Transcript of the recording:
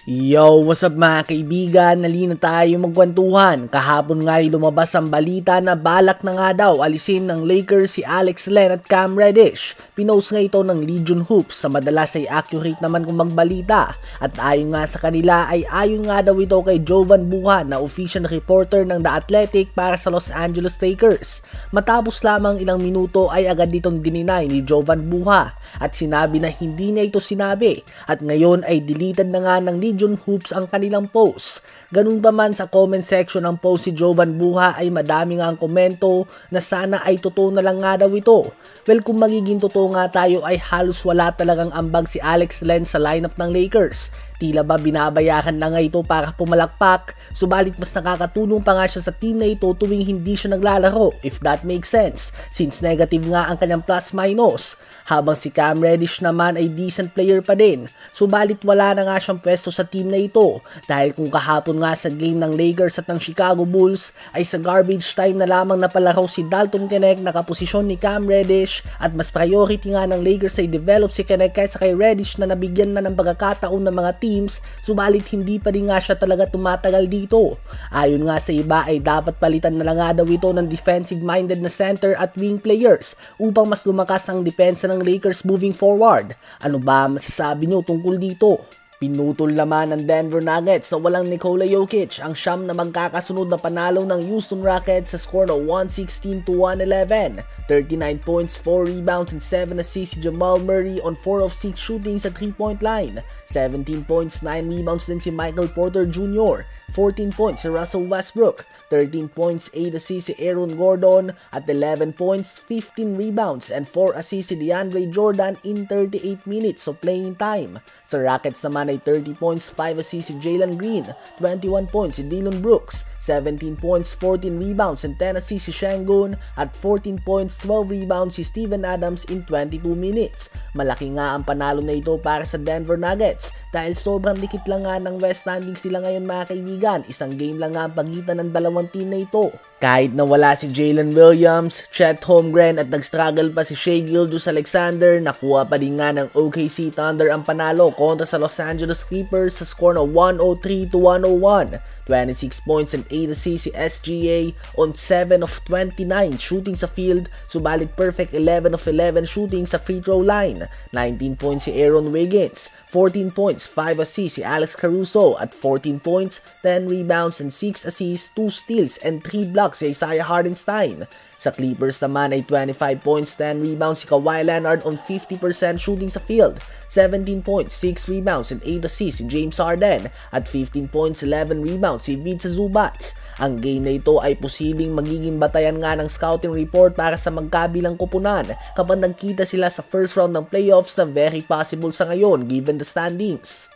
Yo, what's up mga kaibigan? Nalina tayo magkwentuhan. Kahapon nga ay lumabas ang balita na balak na nga daw alisin ng Lakers si Alex Len at Cam Reddish. Pinost nga ito ng Legion Hoops sa madalas ay accurate naman kung magbalita. At ayon nga sa kanila ay ayon nga daw ito kay Jovan Buha na official reporter ng The Athletic para sa Los Angeles Lakers. Matapos lamang ilang minuto ay agad ditong dininay ni Jovan Buha at sinabi na hindi niya ito sinabi at ngayon ay deleted na nga ng Legion Hoops ang kanilang post. Ganun pa man sa comment section ng post si Jovan Buha ay madami nga ang komento na sana ay totoo na lang nga daw ito. Well, kung magiging totoo nga tayo ay halos wala talagang ambag si Alex Len sa lineup ng Lakers. Tila ba binabayaran na nga ito para pumalakpak, subalit mas nakakatulong pa nga siya sa team na ito tuwing hindi siya naglalaro, if that makes sense, since negative nga ang kanyang plus-minus. Habang si Cam Reddish naman ay decent player pa din, subalit wala na nga siyang pwesto sa team na ito dahil kung kahapon nga sa game ng Lakers at ng Chicago Bulls ay sa garbage time na lamang napalaro si Dalton Knecht na kaposisyon ni Cam Reddish at mas priority nga ng Lakers ay develop si Knecht kaysa kay Reddish na nabigyan na ng pagkakataon ng mga teams, subalit hindi pa rin nga siya talaga tumatagal dito. Ayon nga sa iba ay dapat palitan na lang nga daw ito ng defensive-minded na center at wing players upang mas lumakas ang depensa ng Lakers moving forward. Ano ba masasabi nyo tungkol dito? Pinutol naman ng Denver Nuggets na walang Nikola Jokic ang siyam na magkakasunod na panalo ng Houston Rockets sa score na 116-111. 39 points, 4 rebounds, and 7 assists si Jamal Murray on 4 of 6 shooting sa 3-point line. 17 points, 9 rebounds din si Michael Porter Jr. 14 points si Russell Westbrook. 13 points, 8 assists si Aaron Gordon. At 11 points, 15 rebounds, and 4 assists si DeAndre Jordan in 38 minutes of playing time. Sa Rockets naman ay 30 points, 5 assists si Jalen Green, 21 points si Dillon Brooks, 17 points, 14 rebounds, and 10 assists si Şengün, at 14 points, 12 rebounds si Steven Adams in 22 minutes. Malaki nga ang panalo na ito para sa Denver Nuggets dahil sobrang dikit lang nga ng West standings sila ngayon mga kaibigan. Isang game lang nga ang pagitan ng dalawang team na ito. Kahit na wala si Jalen Williams, Chet Holmgren at nag-struggle pa si Shai Gilgeous-Alexander, nakuha pa din nga ng OKC Thunder ang panalo kontra sa Los Angeles Clippers sa score na 103-101. 26 points and 8 assists si SGA on 7 of 29 shooting sa field, subalit perfect 11 of 11 shooting sa free throw line. 19 points si Aaron Wiggins, 14 points, 5 assists si Alex Caruso, at 14 points, 10 rebounds, and 6 assists, 2 steals, and 3 blocks si Isaiah Hartenstein. Sa Clippers naman ay 25 points, 10 rebounds si Kawhi Leonard on 50% shooting sa field, 17 points, 6 rebounds, and 8 assists si James Harden, at 15 points, 11 rebounds si Ivica Zubac. Ang game na ito ay posibleng magiging batayan nga ng scouting report para sa magkabilang koponan kapag nagkita sila sa first round ng playoffs na very possible sa ngayon given the standings.